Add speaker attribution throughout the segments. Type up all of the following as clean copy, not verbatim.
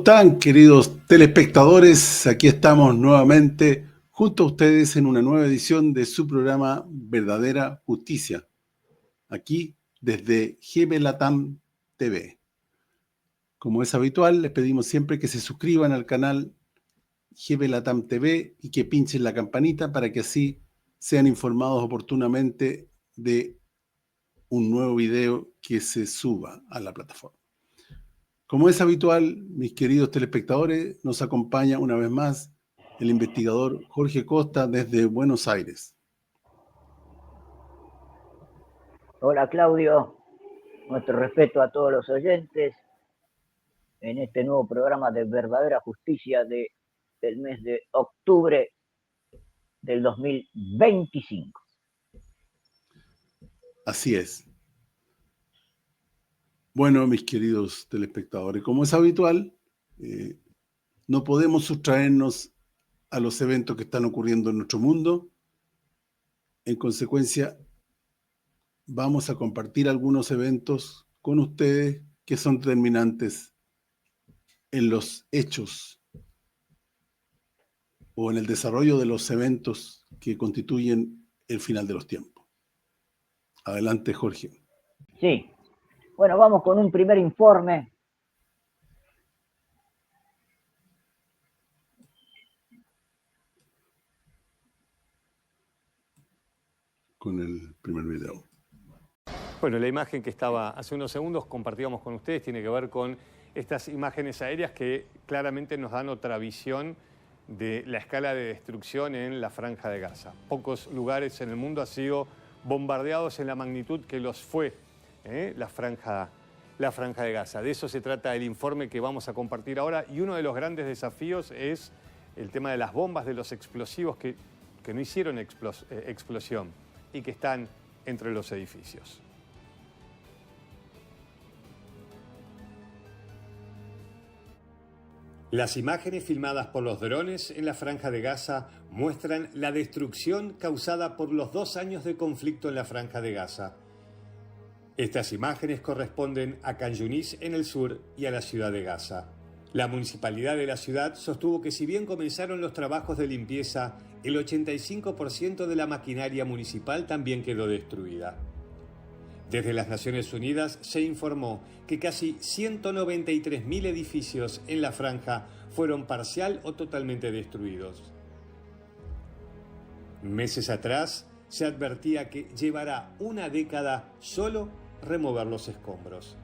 Speaker 1: están, queridos telespectadores? Aquí estamos nuevamente junto a ustedes en una nueva edición de su programa Verdadera Justicia, aquí desde GB Latam TV. Como es habitual, les pedimos siempre que se suscriban al canal GB Latam TV y que pinchen la campanita para que así sean informados oportunamente de un nuevo video que se suba a la plataforma. Como es habitual, mis queridos telespectadores, nos acompaña una vez más el investigador Jorge Costa desde Buenos Aires.
Speaker 2: Hola Claudio, nuestro respeto a todos los oyentes en este nuevo programa de Verdadera Justicia del mes de octubre del 2025.
Speaker 1: Así es. Bueno, mis queridos telespectadores, como es habitual, no podemos sustraernos a los eventos que están ocurriendo en nuestro mundo. En consecuencia, vamos a compartir algunos eventos con ustedes que son determinantes en los hechos o en el desarrollo de los eventos que constituyen el final de los tiempos. Adelante, Jorge.
Speaker 2: Sí, bueno, vamos con un primer informe.
Speaker 1: Con el primer video.
Speaker 3: Bueno, la imagen que estaba hace unos segundos compartíamos con ustedes tiene que ver con estas imágenes aéreas que claramente nos dan otra visión de la escala de destrucción en la Franja de Gaza. Pocos lugares en el mundo han sido bombardeados en la magnitud que los fue la Franja de Gaza. De eso se trata el informe que vamos a compartir ahora, y uno de los grandes desafíos es el tema de las bombas, de los explosivos que no hicieron explosión y que están entre los edificios. Las imágenes filmadas por los drones en la Franja de Gaza muestran la destrucción causada por los 2 años de conflicto en la Franja de Gaza. Estas imágenes corresponden a Khan Yunis en el sur y a la ciudad de Gaza. La municipalidad de la ciudad sostuvo que si bien comenzaron los trabajos de limpieza, el 85% de la maquinaria municipal también quedó destruida. Desde las Naciones Unidas se informó que casi 193.000 edificios en la franja fueron parcial o totalmente destruidos. Meses atrás se advertía que llevará una década solo remover los escombros.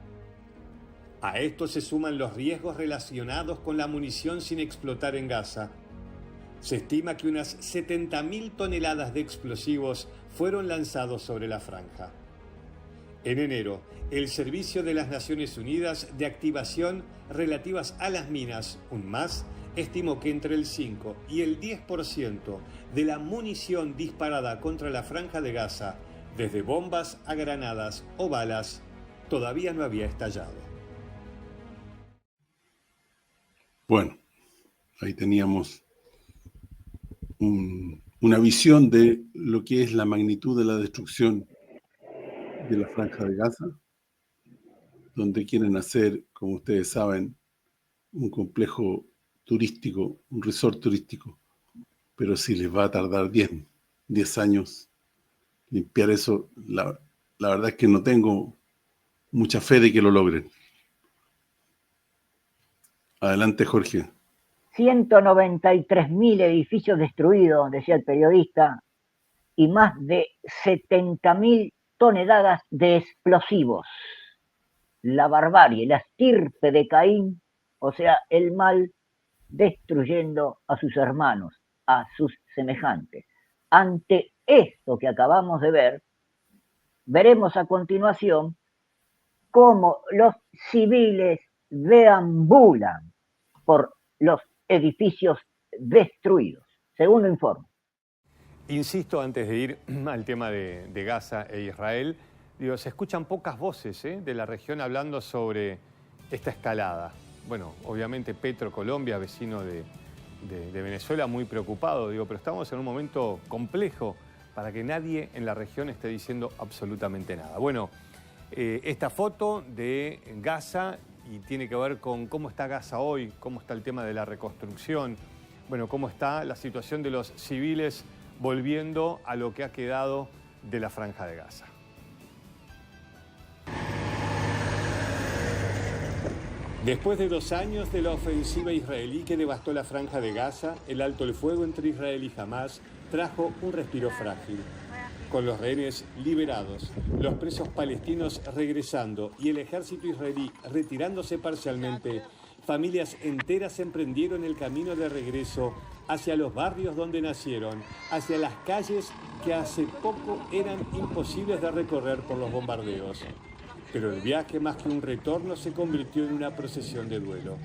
Speaker 3: A esto se suman los riesgos relacionados con la munición sin explotar en Gaza. Se estima que unas 70.000 toneladas de explosivos fueron lanzados sobre la franja. En enero, el Servicio de las Naciones Unidas de Activación relativas a las minas, UNMAS, estimó que entre el 5 y el 10% de la munición disparada contra la Franja de Gaza, desde bombas a granadas o balas, todavía no había estallado.
Speaker 1: Bueno, ahí teníamos una visión de lo que es la magnitud de la destrucción de la Franja de Gaza, donde quieren hacer, como ustedes saben, un complejo turístico, un resort turístico, pero si les va a tardar 10 años limpiar eso, la verdad es que no tengo mucha fe de que lo logren. Adelante, Jorge.
Speaker 2: 193.000 edificios destruidos, decía el periodista, y más de 70.000 toneladas de explosivos. La barbarie, la estirpe de Caín, o sea, el mal destruyendo a sus hermanos, a sus semejantes. Ante esto que acabamos de ver, veremos a continuación cómo los civiles deambulan por los edificios destruidos. Segundo informe.
Speaker 3: Insisto, antes de ir al tema de Gaza e Israel, se escuchan pocas voces de la región hablando sobre esta escalada. Bueno, obviamente Petro, Colombia, vecino de Venezuela, muy preocupado, pero estamos en un momento complejo para que nadie en la región esté diciendo absolutamente nada. Bueno, esta foto de Gaza y tiene que ver con cómo está Gaza hoy, cómo está el tema de la reconstrucción, bueno, cómo está la situación de los civiles volviendo a lo que ha quedado de la Franja de Gaza. Después de 2 años de la ofensiva israelí que devastó la Franja de Gaza, el alto el fuego entre Israel y Hamás trajo un respiro frágil. Con los rehenes liberados, los presos palestinos regresando y el ejército israelí retirándose parcialmente, familias enteras emprendieron el camino de regreso hacia los barrios donde nacieron, hacia las calles que hace poco eran imposibles de recorrer por los bombardeos. Pero el viaje, más que un retorno, se convirtió en una procesión de duelo.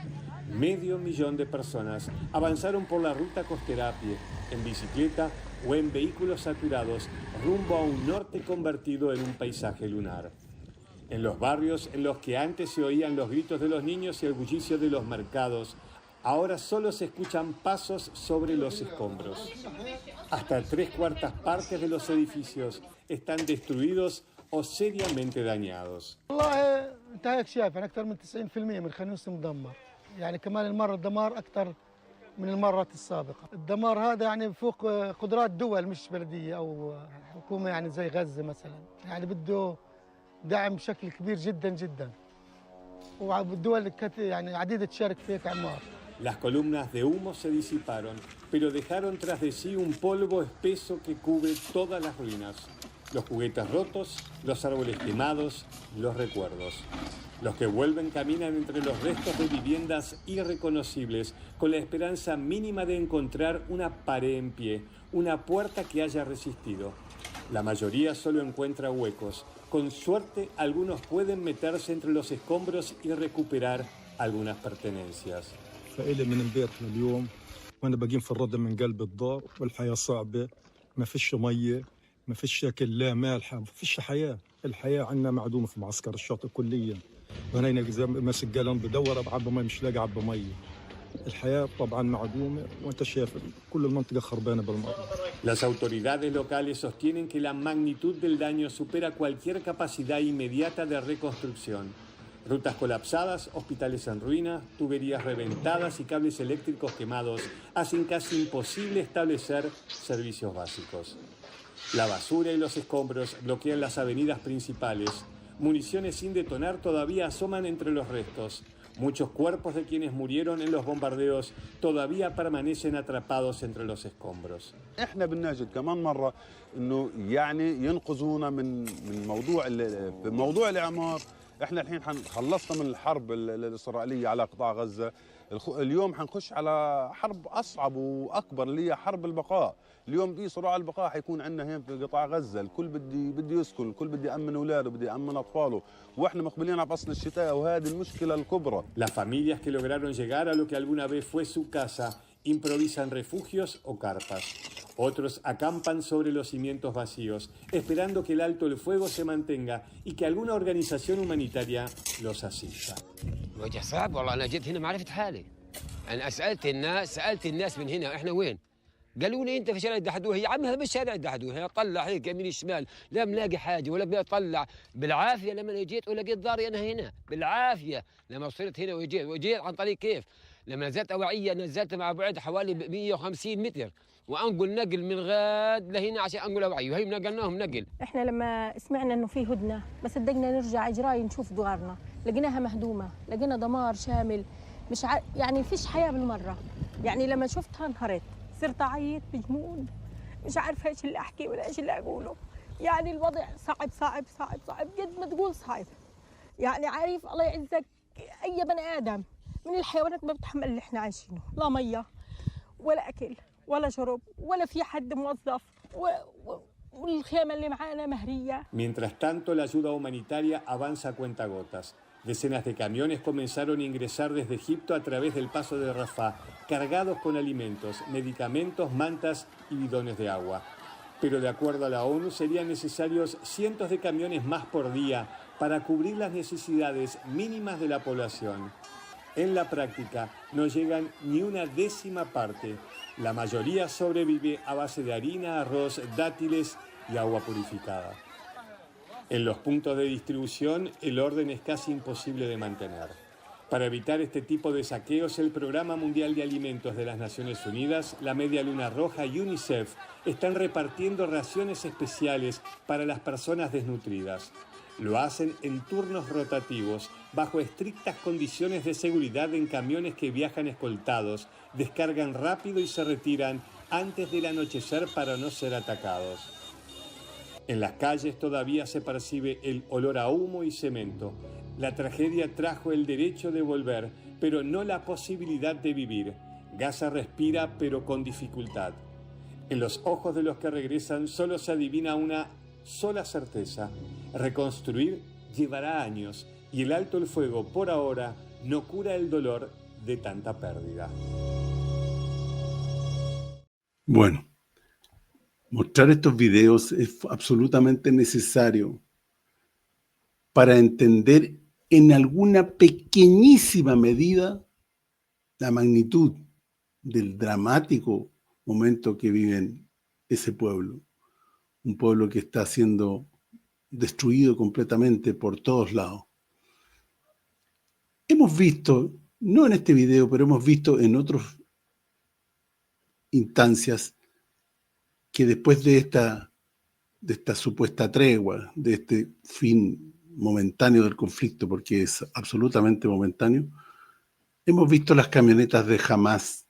Speaker 3: 500.000 de personas avanzaron por la ruta costera a pie, en bicicleta o en vehículos saturados, rumbo a un norte convertido en un paisaje lunar. En los barrios en los que antes se oían los gritos de los niños y el bullicio de los mercados, ahora solo se escuchan pasos sobre los escombros. Hasta 3/4 partes de los edificios están destruidos o seriamente dañados.
Speaker 4: والله انت هيك شايف يعني اكثر من 90% من خان يونس مدمر، يعني كمان المره الدمار اكثر من المرات السابقه، الدمار هذا يعني فوق قدرات دول مش بلديه او حكومه يعني زي غزه مثلا، يعني بده دعم بشكل كبير جدا جدا. والدول يعني عديده تشارك في هيك اعمار.
Speaker 3: Las columnas de humo se disiparon, pero dejaron tras de sí un polvo espeso que cubre todas las ruinas. Los juguetes rotos, los árboles quemados, los recuerdos. Los que vuelven caminan entre los restos de viviendas irreconocibles, con la esperanza mínima de encontrar una pared en pie, una puerta que haya resistido. La mayoría solo encuentra huecos. Con suerte, algunos pueden meterse entre los escombros y recuperar algunas pertenencias.
Speaker 5: فإلي من امبارح لليوم وأنا بقيم في الردم من قلب الدار والحياة صعبة، ما فيش مية، ما فيش أكل لا مالحة، ما فيش حياة، الحياة عندنا معدومة في معسكر الشاطئ كليا، وأنا هنا ماسك جالون بدور أبعب مي مش لاقي أعبى مية، الحياة طبعا معدومة وأنت شايف كل المنطقة خربانة بالمرة.
Speaker 3: Las autoridades locales sostienen que la magnitud del daño supera cualquier capacidad inmediata de reconstrucción. Rutas colapsadas, hospitales en ruinas, tuberías reventadas y cables eléctricos quemados hacen casi imposible establecer servicios básicos. La basura y los escombros bloquean las avenidas principales. Municiones sin detonar todavía asoman entre los restos. Muchos cuerpos de quienes murieron en los bombardeos todavía permanecen atrapados entre los escombros.
Speaker 6: احنا بنناشد كمان مرة انه يعني ينقذونا من موضوع الاعمار. احنا الحين خلصنا من الحرب الاسرائيليه على قطاع غزه، اليوم حنخش على حرب اصعب واكبر اللي هي حرب البقاء. اليوم في صراع البقاء حيكون عندنا هنا في قطاع غزه، الكل بده يسكن، الكل بده يامن اولاده، بده يامن اطفاله، واحنا مقبلين على فصل الشتاء وهذه المشكله الكبرى.
Speaker 3: Las familias que lograron llegar a lo que alguna vez fue su casa improvisan refugios o carpas. Otros acampan sobre los cimientos vacíos, esperando que el alto el fuego se mantenga y que alguna organización humanitaria los asista.
Speaker 7: الوجه صعب والله. انا جيت هنا ما عرفت حالي. انا سالت الناس من هنا احنا وين؟ قالوا لي انت في شارع الدحدوه. يا عم هذا مش شارع الدحدوه، هنا طلع هيك يمين الشمال، لا ملاقي حاجه ولا بطلع. بالعافيه لما انا جيت ولقيت داري انا هنا بالعافيه. لما وصلت هنا وجيت عن طريق كيف؟ لما نزلت اوعيه نزلت مع بعد حوالي 150 متر وانقل نقل من غاد لهنا عشان انقل اوعيه، وهي نقلناهم نقل.
Speaker 8: احنا لما سمعنا انه في هدنه ما صدقنا نرجع اجراي نشوف دارنا، لقيناها مهدومه، لقينا دمار شامل، مش يعني فيش حياه بالمره. يعني لما شفتها انهرت، صرت اعيط بجنون، مش عارفه ايش اللي احكي ولا ايش اللي اقوله. يعني الوضع صعب صعب صعب صعب قد ما تقول صعب. يعني عارف الله يعزك اي بني ادم من الحيوانات ما بتحمل اللي احنا عايشينه، لا ميه ولا اكل ولا شرب ولا في حد موظف والخيمه اللي معانا مهريه.
Speaker 3: Mientras tanto, la ayuda humanitaria avanza a cuentagotas. Decenas de camiones comenzaron a ingresar desde Egipto a través del paso de Rafah, cargados con alimentos, medicamentos, mantas y bidones de agua. Pero de acuerdo a la ONU serían necesarios cientos de camiones más por día para cubrir las necesidades mínimas de la población. En la práctica no llegan ni una décima parte. La mayoría sobrevive a base de harina, arroz, dátiles y agua purificada. En los puntos de distribución el orden es casi imposible de mantener. Para evitar este tipo de saqueos, el Programa Mundial de Alimentos de las Naciones Unidas, la Media Luna Roja y UNICEF están repartiendo raciones especiales para las personas desnutridas. Lo hacen en turnos rotativos, bajo estrictas condiciones de seguridad en camiones que viajan escoltados, descargan rápido y se retiran antes del anochecer para no ser atacados. En las calles todavía se percibe el olor a humo y cemento. La tragedia trajo el derecho de volver, pero no la posibilidad de vivir. Gaza respira, pero con dificultad. En los ojos de los que regresan solo se adivina una sola certeza: reconstruir llevará años y el alto el fuego por ahora no cura el dolor de tanta pérdida.
Speaker 1: Bueno, mostrar estos videos es absolutamente necesario para entender en alguna pequeñísima medida la magnitud del dramático momento que vive ese pueblo. Un pueblo que está siendo destruido completamente por todos lados. Hemos visto, no en este video, pero hemos visto en otras instancias que después de esta supuesta tregua, de este fin momentáneo del conflicto, porque es absolutamente momentáneo, hemos visto las camionetas de Hamás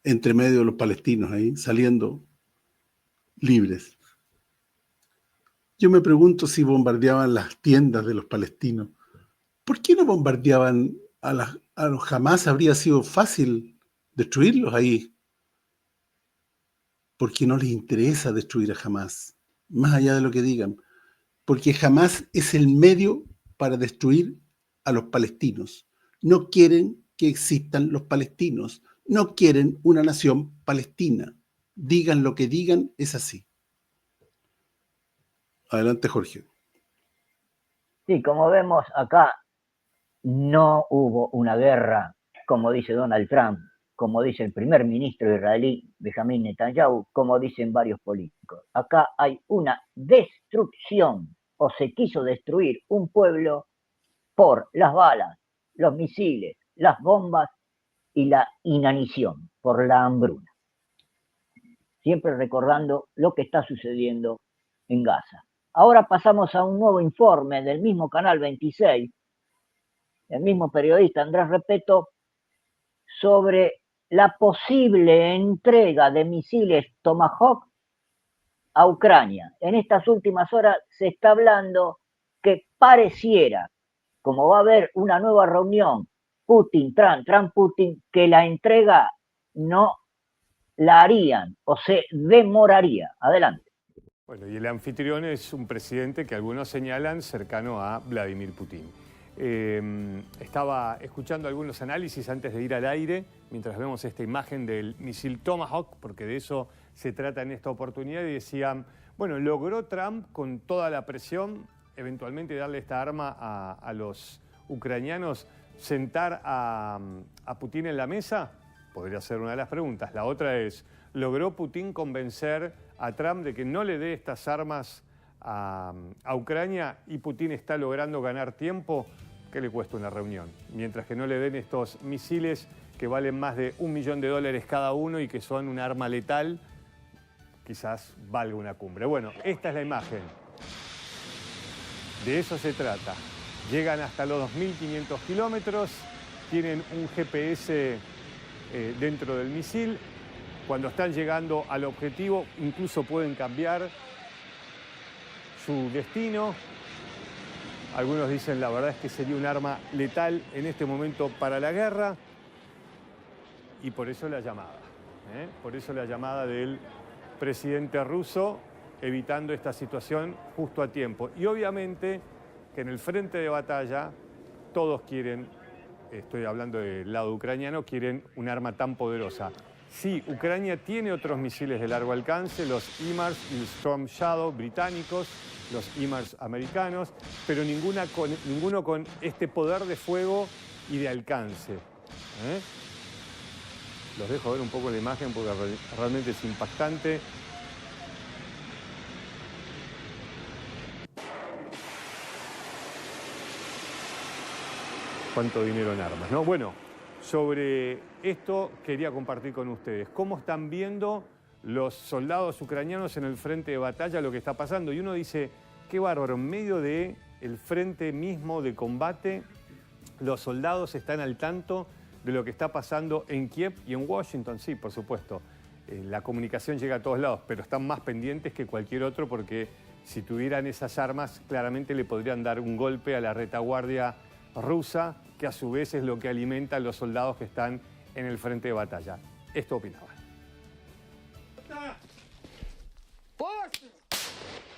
Speaker 1: entre medio de los palestinos ahí, saliendo libres. Yo me pregunto si bombardeaban las tiendas de los palestinos. ¿Por qué no bombardeaban a los Hamás? Habría sido fácil destruirlos ahí. Porque no les interesa destruir a Hamás, más allá de lo que digan. Porque Hamás es el medio para destruir a los palestinos. No quieren que existan los palestinos. No quieren una nación palestina. Digan lo que digan, es así. Adelante, Jorge.
Speaker 2: Sí, como vemos acá, no hubo una guerra, como dice Donald Trump, como dice el primer ministro israelí, Benjamin Netanyahu, como dicen varios políticos. Acá hay una destrucción, o se quiso destruir un pueblo por las balas, los misiles, las bombas y la inanición, por la hambruna. Siempre recordando lo que está sucediendo en Gaza. Ahora pasamos a un nuevo informe del mismo Canal 26, el mismo periodista Andrés Repetto, sobre la posible entrega de misiles Tomahawk a Ucrania. En estas últimas horas se está hablando que pareciera, como va a haber una nueva reunión Trump-Putin, que la entrega no la harían o se demoraría. Adelante.
Speaker 3: Bueno, y el anfitrión es un presidente que algunos señalan cercano a Vladimir Putin. Estaba escuchando algunos análisis antes de ir al aire, mientras vemos esta imagen del misil Tomahawk, porque de eso se trata en esta oportunidad, y decían, bueno, logró Trump con toda la presión, eventualmente darle esta arma a los ucranianos, sentar a Putin en la mesa. Podría ser una de las preguntas. La otra es, ¿logró Putin convencer a Trump de que no le dé estas armas a Ucrania y Putin está logrando ganar tiempo? ¿Qué le cuesta una reunión? Mientras que no le den estos misiles que valen más de $1 millón cada uno y que son un arma letal, quizás valga una cumbre. Bueno, esta es la imagen. De eso se trata. Llegan hasta los 2.500 kilómetros, tienen un GPS dentro del misil. Cuando están llegando al objetivo, incluso pueden cambiar su destino. Algunos dicen, la verdad es que sería un arma letal en este momento para la guerra. Y por eso la llamada. Por eso la llamada del presidente ruso, evitando esta situación justo a tiempo. Y obviamente que en el frente de batalla todos quieren, estoy hablando del lado ucraniano, quieren un arma tan poderosa. Sí, Ucrania tiene otros misiles de largo alcance, los HIMARS y el Storm Shadow británicos, los HIMARS americanos, pero ninguno con este poder de fuego y de alcance. Los dejo ver un poco la imagen porque realmente es impactante. cuánto dinero en armas, ¿no? Bueno, sobre esto quería compartir con ustedes. ¿Cómo están viendo los soldados ucranianos en el frente de batalla lo que está pasando? Y uno dice, qué bárbaro, en medio del frente mismo de combate, los soldados están al tanto de lo que está pasando en Kiev y en Washington, sí, por supuesto. La comunicación llega a todos lados, pero están más pendientes que cualquier otro porque si tuvieran esas armas, claramente le podrían dar un golpe a la retaguardia rusa, que a su vez es lo que alimenta a los soldados que están en el frente de batalla. Esto opinaba.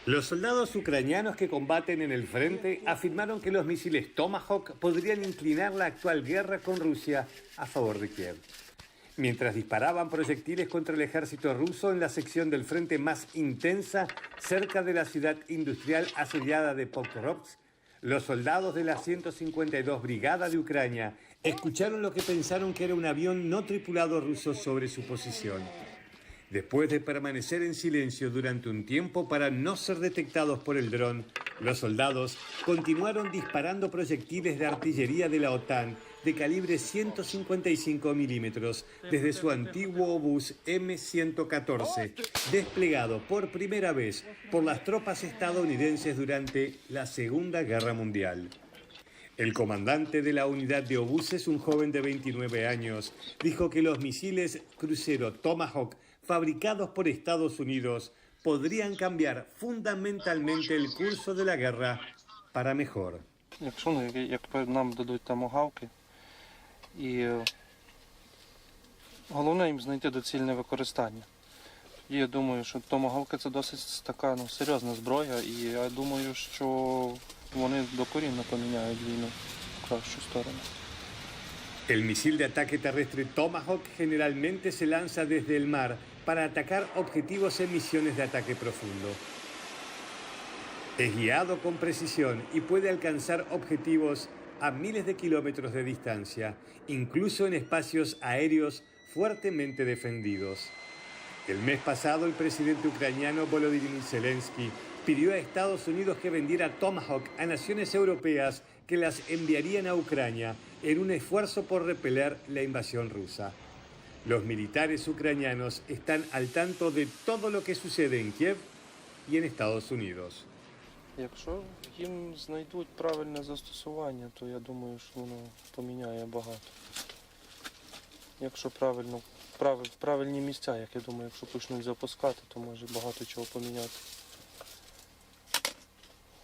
Speaker 3: Los soldados ucranianos que combaten en el frente afirmaron que los misiles Tomahawk podrían inclinar la actual guerra con Rusia a favor de Kiev. Mientras disparaban proyectiles contra el ejército ruso en la sección del frente más intensa cerca de la ciudad industrial asediada de Pokrovsk, los soldados de la 152 Brigada de Ucrania escucharon lo que pensaron que era un avión no tripulado ruso sobre su posición. Después de permanecer en silencio durante un tiempo para no ser detectados por el dron, los soldados continuaron disparando proyectiles de artillería de la OTAN de calibre 155 milímetros desde su antiguo obús M114, desplegado por primera vez por las tropas estadounidenses durante la Segunda Guerra Mundial. El comandante de la unidad de obuses, un joven de 29 años, dijo que los misiles crucero Tomahawk fabricados por Estados Unidos podrían cambiar fundamentalmente el curso de la guerra para mejor.
Speaker 9: Нам дадуть томагавки, і головне їм знайти доцільне використання. І я думаю, що томагавки це досить така серйозна зброя, і я думаю, що вони докорінно поміняють війну в кращу сторону.
Speaker 3: El misil de ataque terrestre Tomahawk generalmente se lanza desde el mar para atacar objetivos en misiones de ataque profundo. Es guiado con precisión y puede alcanzar objetivos a miles de kilómetros de distancia, incluso en espacios aéreos fuertemente defendidos. El mes pasado, el presidente ucraniano Volodymyr Zelensky pidió a Estados Unidos que vendiera Tomahawk a naciones europeas que las enviarían a Ucrania en un esfuerzo por repeler la invasión rusa. Los militares ucranianos están al tanto de todo lo que sucede en Kiev y en Estados Unidos.
Speaker 9: Якщо їм знайдуть правильне застосування, то я думаю, що воно поміняє багато. Якщо правильні місця, як я думаю, якщо почнуть запускати, то може багато чого поміняти.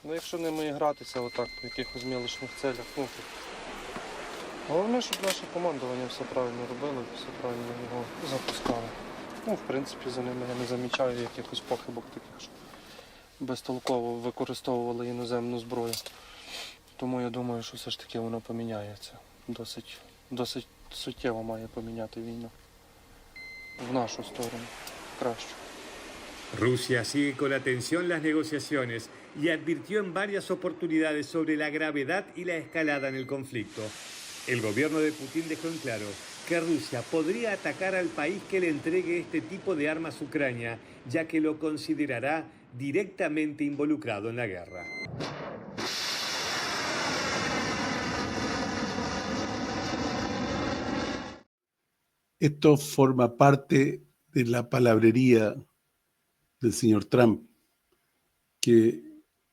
Speaker 9: Ну, якщо ними гратися отак по якихось мілочних целях, головне, щоб наше командування все правильно робило, все правильно його запускало. В принципі, за ними я не замічаю якихось похибок таких, що безтолково використовували іноземну зброю. Тому я думаю, що все ж таки воно поміняється. Досить суттєво має поміняти війну. В нашу сторону. Кращу.
Speaker 3: Rusia sigue con atención las negociaciones y advirtió en varias oportunidades sobre la gravedad y la escalada en el conflicto. El gobierno de Putin dejó en claro que Rusia podría atacar al país que le entregue este tipo de armas a Ucrania, ya que lo considerará directamente involucrado en la guerra.
Speaker 1: Esto forma parte de la palabrería del señor Trump, que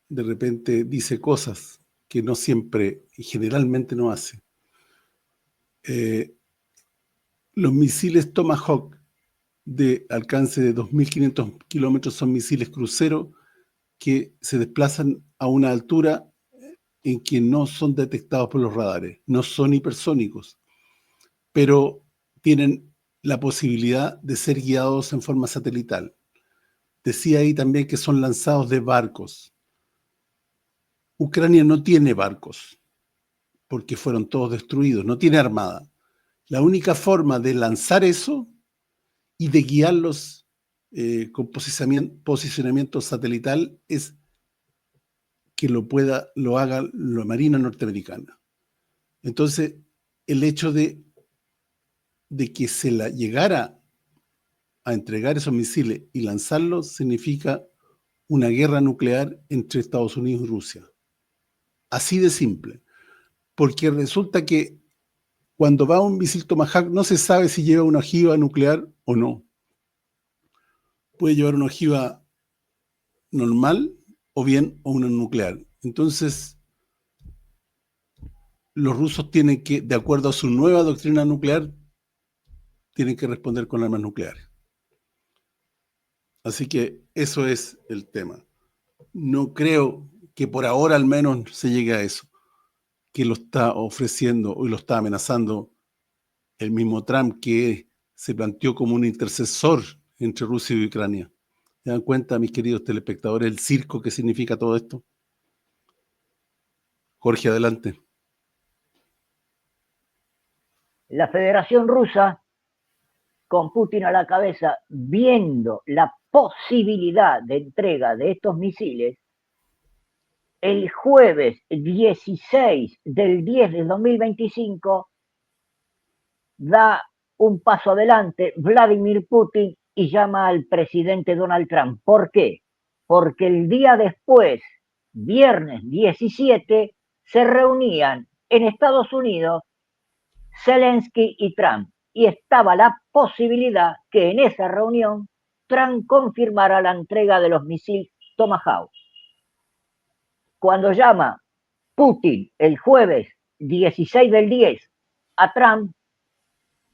Speaker 1: de repente dice cosas que no siempre y generalmente no hace. Los misiles Tomahawk de alcance de 2.500 kilómetros son misiles crucero que se desplazan a una altura en que no son detectados por los radares, no son hipersónicos, pero tienen la posibilidad de ser guiados en forma satelital. Decía ahí también que son lanzados de barcos. Ucrania no tiene barcos, porque fueron todos destruidos, no tiene armada. La única forma de lanzar eso y de guiarlos con posicionamiento satelital es que lo haga la Marina norteamericana. Entonces, el hecho de que se la llegara a entregar esos misiles y lanzarlos significa una guerra nuclear entre Estados Unidos y Rusia. Así de simple. porque resulta que cuando va un misil Tomahawk no se sabe si lleva una ojiva nuclear o no. Puede llevar una ojiva normal o bien una nuclear. Entonces, los rusos tienen que, de acuerdo a su nueva doctrina nuclear, tienen que responder con armas nucleares. Así que eso es el tema. No creo que por ahora al menos se llegue a eso, que lo está ofreciendo y lo está amenazando el mismo Trump, que se planteó como un intercesor entre Rusia y Ucrania. ¿Se dan cuenta, mis queridos telespectadores, el circo que significa todo esto? Jorge, adelante.
Speaker 2: La Federación Rusa, con Putin a la cabeza, viendo la posibilidad de entrega de estos misiles, el jueves 16 del 10 del 2025 da un paso adelante Vladimir Putin y llama al presidente Donald Trump. ¿Por qué? Porque el día después, viernes 17, se reunían en Estados Unidos Zelensky y Trump, y estaba la posibilidad que en esa reunión Trump confirmara la entrega de los misiles Tomahawk. Cuando llama Putin el jueves 16 del 10 a Trump,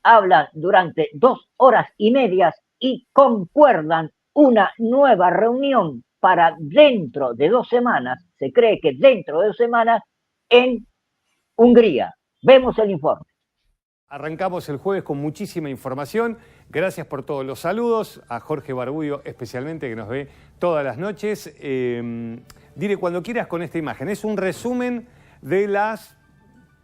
Speaker 2: hablan durante 2 horas y media y concuerdan una nueva reunión para dentro de 2 semanas, se cree que dentro de 2 semanas, en Hungría. Vemos el informe.
Speaker 3: Arrancamos el jueves con muchísima información. Gracias por todos los saludos. A Jorge Barbullo especialmente, que nos ve todas las noches. Dile cuando quieras con esta imagen. Es un resumen de las,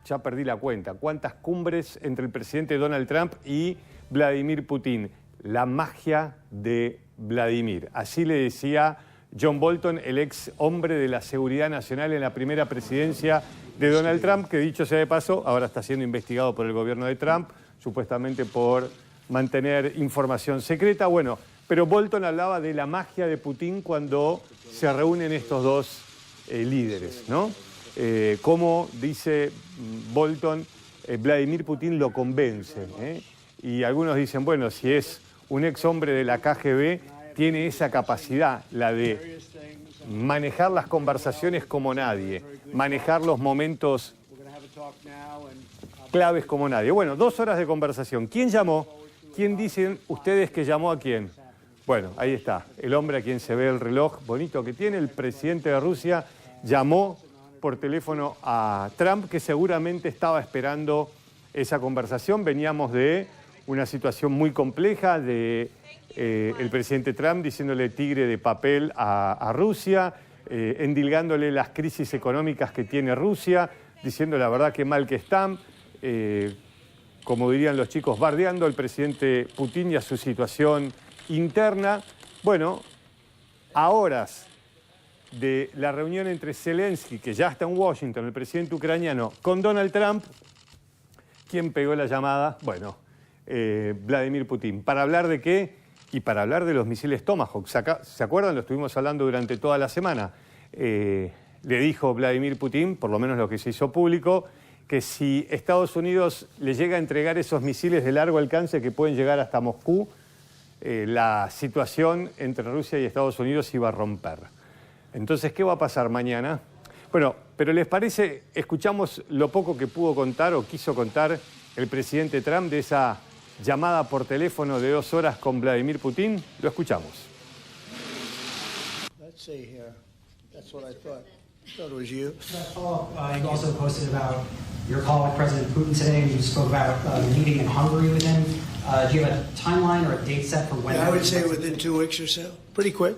Speaker 3: ya perdí la cuenta, cuántas cumbres entre el presidente Donald Trump y Vladimir Putin. La magia de Vladimir. Así le decía John Bolton, el ex hombre de la seguridad nacional en la primera presidencia de Donald Trump, que dicho sea de paso, ahora está siendo investigado por el gobierno de Trump, supuestamente por mantener información secreta. Bueno, pero Bolton hablaba de la magia de Putin cuando se reúnen estos dos líderes, ¿no? Como dice Bolton, Vladimir Putin lo convence, y algunos dicen, bueno, si es un ex hombre de la KGB, tiene esa capacidad, la de manejar las conversaciones como nadie, manejar los momentos claves como nadie. Bueno, 2 horas de conversación. ¿Quién llamó? ¿Quién dicen ustedes que llamó a quién? Bueno, ahí está, el hombre a quien se ve el reloj bonito que tiene, el presidente de Rusia, llamó por teléfono a Trump, que seguramente estaba esperando esa conversación. Veníamos de una situación muy compleja de el presidente Trump diciéndole tigre de papel a Rusia, endilgándole las crisis económicas que tiene Rusia, diciendo la verdad que mal que están, como dirían los chicos, bardeando al presidente Putin y a su situación interna. Bueno, a horas de la reunión entre Zelensky, que ya está en Washington, el presidente ucraniano, con Donald Trump, ¿quién pegó la llamada? Bueno, Vladimir Putin. ¿Para hablar de qué? Y para hablar de los misiles Tomahawk. ¿Se acuerdan? Lo estuvimos hablando durante toda la semana. Le dijo Vladimir Putin, por lo menos lo que se hizo público, que si Estados Unidos le llega a entregar esos misiles de largo alcance que pueden llegar hasta Moscú, la situación entre Rusia y Estados Unidos iba a romper. Entonces, ¿qué va a pasar mañana? Bueno, pero ¿les parece? Escuchamos lo poco que pudo contar o quiso contar el presidente Trump de esa llamada por teléfono de 2 horas con Vladimir Putin. Lo escuchamos.
Speaker 10: Let's see here. That's what I thought. I thought it was you.
Speaker 11: You also posted about your call with President Putin today, and you spoke about the meeting in Hungary with him. Do you have a timeline or a date set for when?
Speaker 10: Yeah, I would say within 2 weeks or so. Pretty quick.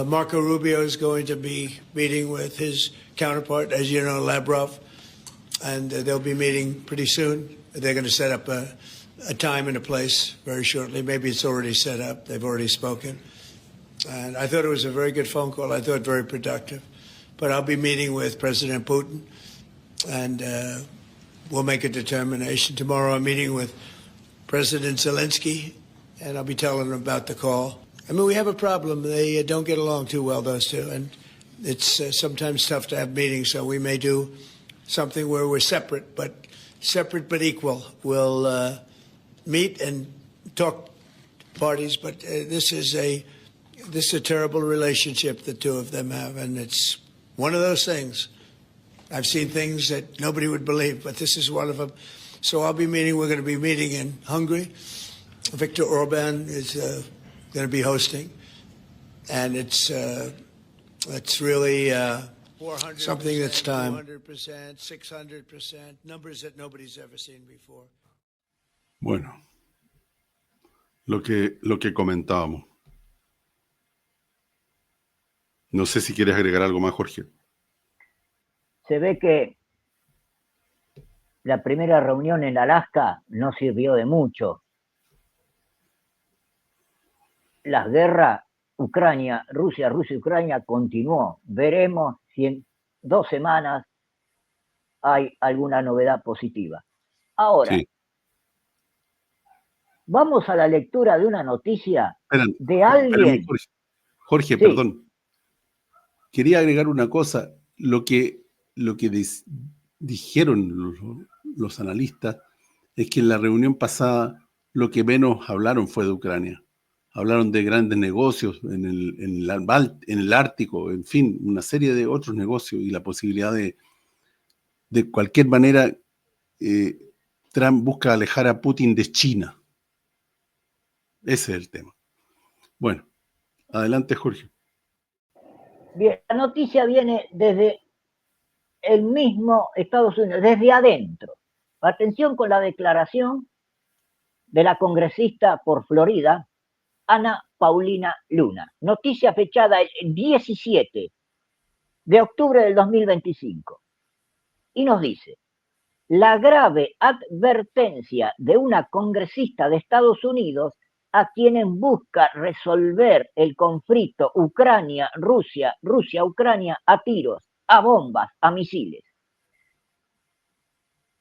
Speaker 10: Marco Rubio is going to be meeting with his counterpart, as you know, Lavrov, and they'll be meeting pretty soon. They're going to set up a time and a place very shortly. Maybe it's already set up. They've already spoken. And I thought it was a very good phone call. I thought very productive. But I'll be meeting with President Putin, and we'll make a determination. Tomorrow I'm meeting with President Zelensky, and I'll be telling him about the call. I mean, we have a problem. They don't get along too well, those two. And it's sometimes tough to have meetings, so we may do something where we're separate but equal. We'll meet and talk parties, but this is a terrible relationship the two of them have, and it's one of those things. I've seen things that nobody would believe, but this is one of them. So we're going to be meeting in Hungary. Viktor Orban is going to be hosting, and it's really something that's time. 400%, 600%, numbers that nobody's ever seen before.
Speaker 1: Bueno, lo que comentábamos. No sé si quieres agregar algo más, Jorge.
Speaker 2: Se ve que la primera reunión en Alaska no sirvió de mucho. La guerra Rusia, Ucrania continuó. Veremos si en 2 semanas hay alguna novedad positiva. Ahora,
Speaker 1: Sí.
Speaker 2: Vamos a la lectura de una noticia de
Speaker 1: Espérame,
Speaker 2: alguien.
Speaker 1: Jorge,
Speaker 2: Sí.
Speaker 1: perdón. Quería agregar una cosa. Lo que dijeron los analistas es que en la reunión pasada lo que menos hablaron fue de Ucrania. Hablaron de grandes negocios en el Ártico, en fin, una serie de otros negocios y la posibilidad de cualquier manera Trump busca alejar a Putin de China. Ese es el tema. Bueno, adelante, Jorge.
Speaker 2: Bien, la noticia viene desde el mismo Estados Unidos, desde adentro. Atención con la declaración de la congresista por Florida, Ana Paulina Luna. Noticia fechada el 17 de octubre del 2025. Y nos dice: la grave advertencia de una congresista de Estados Unidos a quien busca resolver el conflicto Ucrania-Rusia, Rusia-Ucrania a tiros, a bombas, a misiles.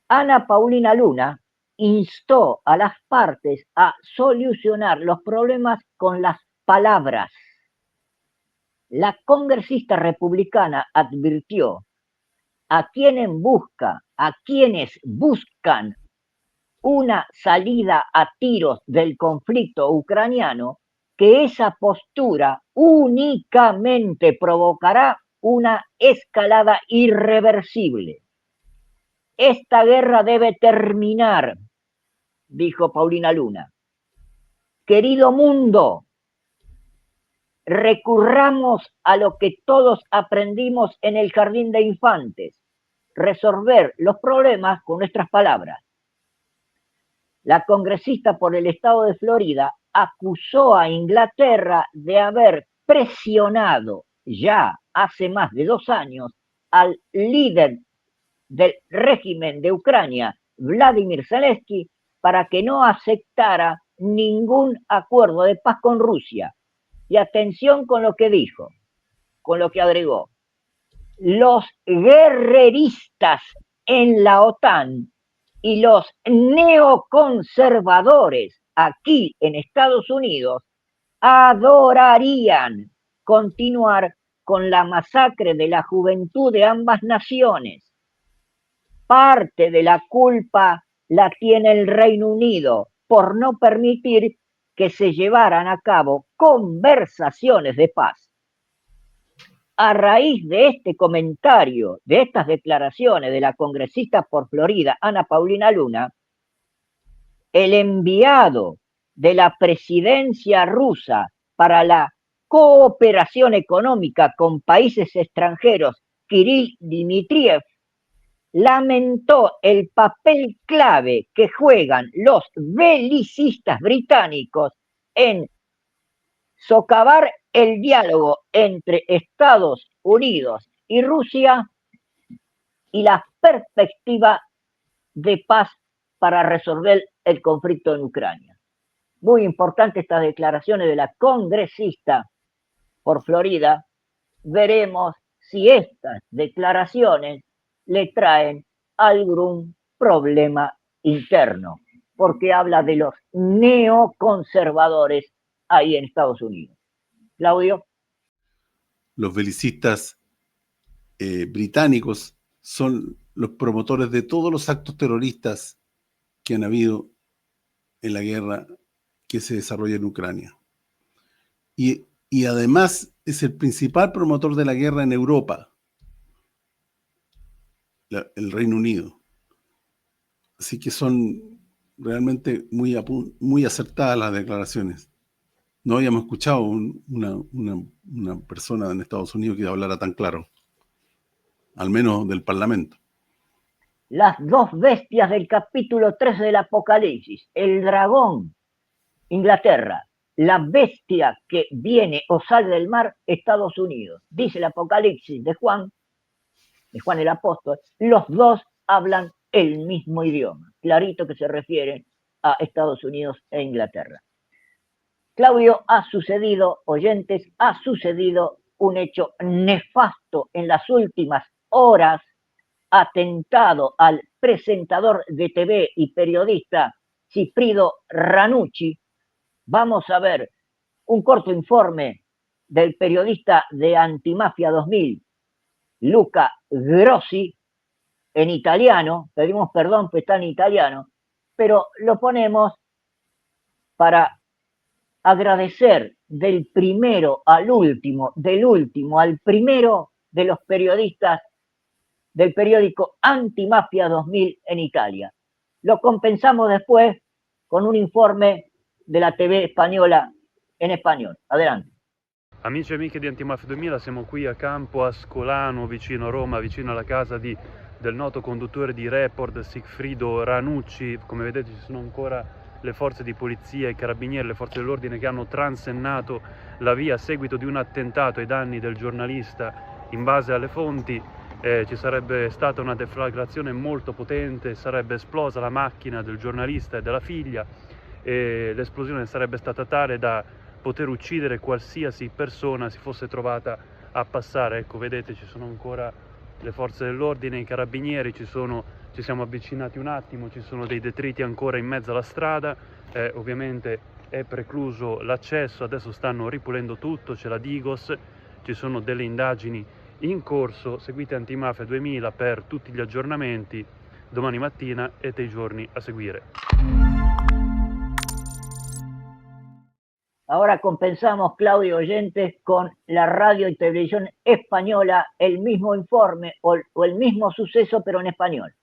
Speaker 2: Ana Paulina Luna instó a las partes a solucionar los problemas con las palabras. La congresista republicana advirtió a quienes buscan una salida a tiros del conflicto ucraniano, que esa postura únicamente provocará una escalada irreversible. Esta guerra debe terminar, dijo Paulina Luna. Querido mundo, recurramos a lo que todos aprendimos en el jardín de infantes: resolver los problemas con nuestras palabras. La congresista por el estado de Florida acusó a Inglaterra de haber presionado ya hace más de 2 años al líder del régimen de Ucrania, Vladimir Zelensky, para que no aceptara ningún acuerdo de paz con Rusia. Y atención con lo que dijo, con lo que agregó: los guerreristas en la OTAN y los neoconservadores aquí en Estados Unidos adorarían continuar con la masacre de la juventud de ambas naciones. Parte de la culpa la tiene el Reino Unido por no permitir que se llevaran a cabo conversaciones de paz. A raíz de este comentario, de estas declaraciones de la congresista por Florida, Ana Paulina Luna, el enviado de la presidencia rusa para la cooperación económica con países extranjeros, Kirill Dmitriev, lamentó el papel clave que juegan los belicistas británicos en socavar el diálogo entre Estados Unidos y Rusia y la perspectiva de paz para resolver el conflicto en Ucrania. Muy importante estas declaraciones de la congresista por Florida. Veremos si estas declaraciones le traen algún problema interno, porque habla de los neoconservadores ahí en Estados Unidos. Claudio.
Speaker 1: Los belicistas británicos son los promotores de todos los actos terroristas que han habido en la guerra que se desarrolla en Ucrania. Y además es el principal promotor de la guerra en Europa, el Reino Unido. Así que son realmente muy acertadas las declaraciones. No habíamos escuchado una persona en Estados Unidos que hablara tan claro, al menos del Parlamento.
Speaker 2: Las dos bestias del capítulo 3 del Apocalipsis, el dragón, Inglaterra, la bestia que viene o sale del mar, Estados Unidos. Dice el Apocalipsis de Juan el Apóstol, los dos hablan el mismo idioma. Clarito que se refieren a Estados Unidos e Inglaterra. Claudio, ha sucedido, oyentes, ha sucedido un hecho nefasto en las últimas horas, atentado al presentador de TV y periodista Sigfrido Ranucci. Vamos a ver un corto informe del periodista de Antimafia 2000, Luca Grossi, en italiano. Pedimos perdón, pues está en italiano, pero lo ponemos para agradecer del primero al último, del último al primero de los periodistas del periódico Antimafia 2000 en Italia. Lo compensamos después con un informe de la TV española en español. Adelante.
Speaker 12: Amici e amiche di Antimafia 2000, siamo qui a Campo Ascolano, vicino a Roma, vicino alla casa del noto conduttore di Report Sigfrido Ranucci. Come vedete ci sono ancora le forze di polizia, i carabinieri, le forze dell'ordine che hanno transennato la via a seguito di un attentato ai danni del giornalista. In base alle fonti ci sarebbe stata una deflagrazione molto potente, sarebbe esplosa la macchina del giornalista e della figlia e l'esplosione sarebbe stata tale da poter uccidere qualsiasi persona si fosse trovata a passare. Ecco, vedete, ci sono ancora le forze dell'ordine, i carabinieri, ci siamo avvicinati un attimo, ci sono dei detriti ancora in mezzo alla strada, ovviamente è precluso l'accesso, adesso stanno ripulendo tutto, c'è la Digos, ci sono delle indagini in corso. Seguite Antimafia 2000 per tutti gli aggiornamenti domani mattina e dei giorni a seguire.
Speaker 2: Ahora compensamos, Claudio, oyentes, con la radio y televisión española, el mismo informe o el mismo suceso, pero en español.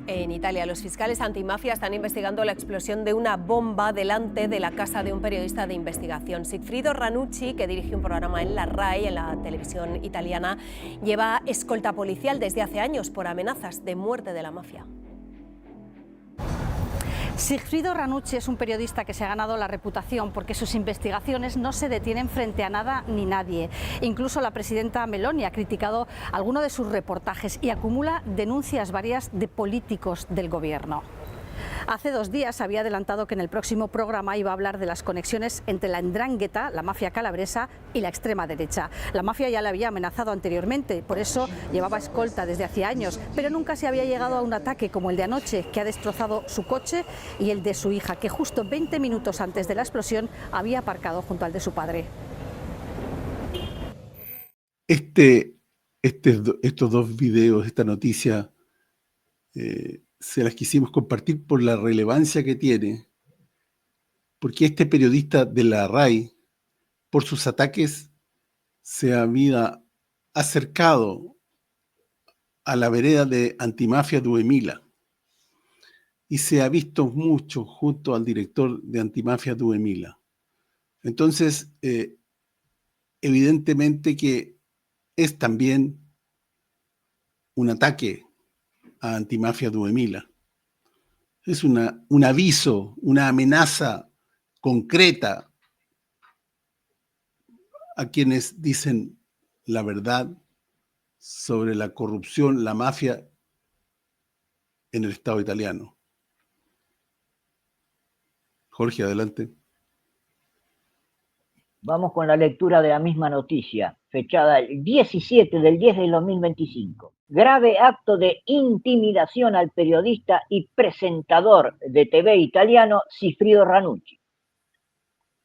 Speaker 13: En Italia, los fiscales antimafia están investigando la explosión de una bomba delante de la casa de un periodista de investigación. Sigfrido Ranucci, que dirige un programa en la RAI, en la televisión italiana, lleva escolta policial desde hace años por amenazas de muerte de la mafia.
Speaker 14: Sigfrido Ranucci es un periodista que se ha ganado la reputación porque sus investigaciones no se detienen frente a nada ni nadie. Incluso la presidenta Meloni ha criticado alguno de sus reportajes y acumula denuncias varias de políticos del gobierno. Hace 2 días había adelantado que en el próximo programa iba a hablar de las conexiones entre la 'ndrangheta, la mafia calabresa, y la extrema derecha. La mafia ya le había amenazado anteriormente, por eso llevaba escolta desde hacía años, pero nunca se había llegado a un ataque como el de anoche, que ha destrozado su coche y el de su hija, que justo 20 minutos antes de la explosión había aparcado junto al de su padre.
Speaker 1: Estos 2 videos, esta noticia, se las quisimos compartir por la relevancia que tiene, porque este periodista de la RAI, por sus ataques, se había acercado a la vereda de Antimafia 2000 y se ha visto mucho junto al director de Antimafia 2000. Entonces, evidentemente que es también un ataque a Antimafia 2000. Es un aviso, una amenaza concreta a quienes dicen la verdad sobre la corrupción, la mafia en el Estado italiano. Jorge, adelante.
Speaker 2: Vamos con la lectura de la misma noticia, fechada el 17 del 10 del 2025. Grave acto de intimidación al periodista y presentador de TV italiano Sigfrido Ranucci.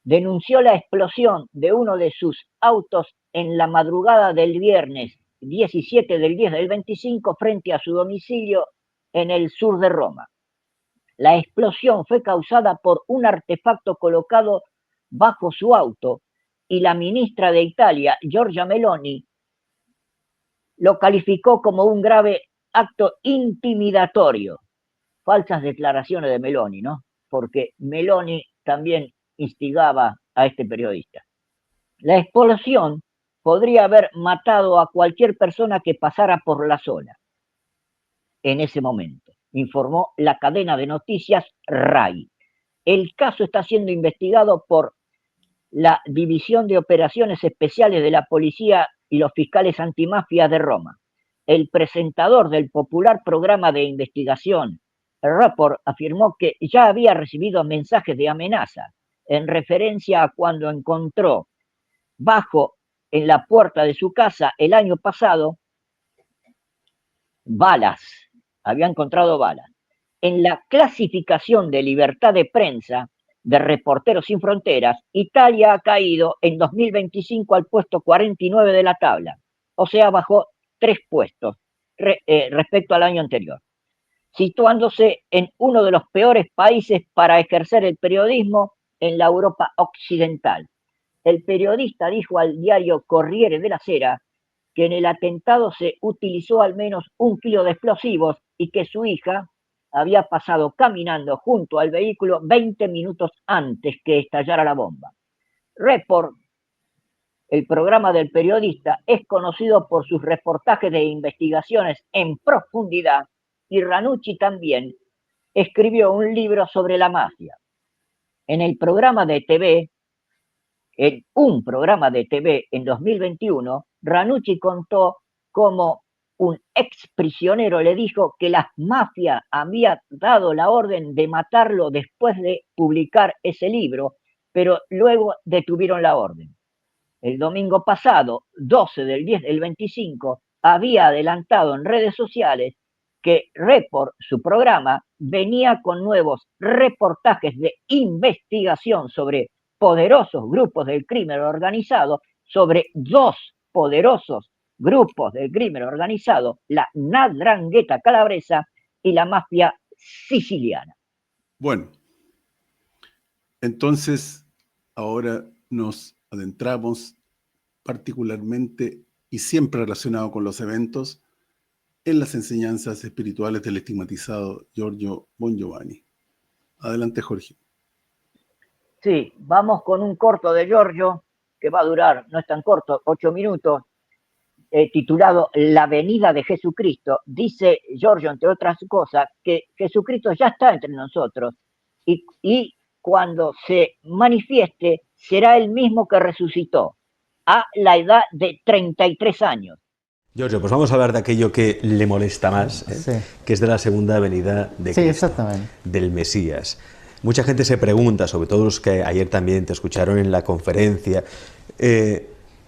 Speaker 2: Denunció la explosión de uno de sus autos en la madrugada del viernes 17 del 10 del 25 frente a su domicilio en el sur de Roma. La explosión fue causada por un artefacto colocado bajo su auto y la ministra de Italia, Giorgia Meloni, lo calificó como un grave acto intimidatorio. Falsas declaraciones de Meloni, ¿no? Porque Meloni también instigaba a este periodista. La explosión podría haber matado a cualquier persona que pasara por la zona en ese momento, informó la cadena de noticias RAI. El caso está siendo investigado por la División de Operaciones Especiales de la Policía y los fiscales antimafia de Roma. El presentador del popular programa de investigación, Report, afirmó que ya había recibido mensajes de amenaza en referencia a cuando encontró en la puerta de su casa el año pasado balas. Había encontrado balas. En la clasificación de libertad de prensa de Reporteros Sin Fronteras, Italia ha caído en 2025 al puesto 49 de la tabla, o sea, bajó 3 puestos respecto al año anterior, situándose en uno de los peores países para ejercer el periodismo en la Europa occidental. El periodista dijo al diario Corriere della Sera que en el atentado se utilizó al menos 1 kilo de explosivos y que su hija había pasado caminando junto al vehículo 20 minutos antes que estallara la bomba. Report, el programa del periodista, es conocido por sus reportajes de investigaciones en profundidad, y Ranucci también escribió un libro sobre la mafia. En un programa de TV en 2021, Ranucci contó cómo un ex prisionero le dijo que la mafia había dado la orden de matarlo después de publicar ese libro, pero luego detuvieron la orden. El domingo pasado, 12 del 10 del 25, había adelantado en redes sociales que Report, su programa, venía con nuevos reportajes de investigación sobre poderosos grupos del crimen organizado, sobre 2 poderosos grupos del crimen organizado, la 'Ndrangheta calabresa y la mafia siciliana.
Speaker 1: Bueno, entonces ahora nos adentramos particularmente y siempre relacionado con los eventos en las enseñanzas espirituales del estigmatizado Giorgio Bongiovanni. Adelante, Jorge.
Speaker 2: Sí, vamos con un corto de Giorgio que va a durar, no es tan corto, 8 minutos, titulado La venida de Jesucristo. Dice Giorgio, entre otras cosas, que Jesucristo ya está entre nosotros y cuando se manifieste será el mismo que resucitó a la edad de 33 años.
Speaker 15: Giorgio, pues vamos a hablar de aquello que le molesta más, que es de la segunda venida de Cristo, del Mesías. Mucha gente se pregunta, sobre todo los que ayer también te escucharon en la conferencia,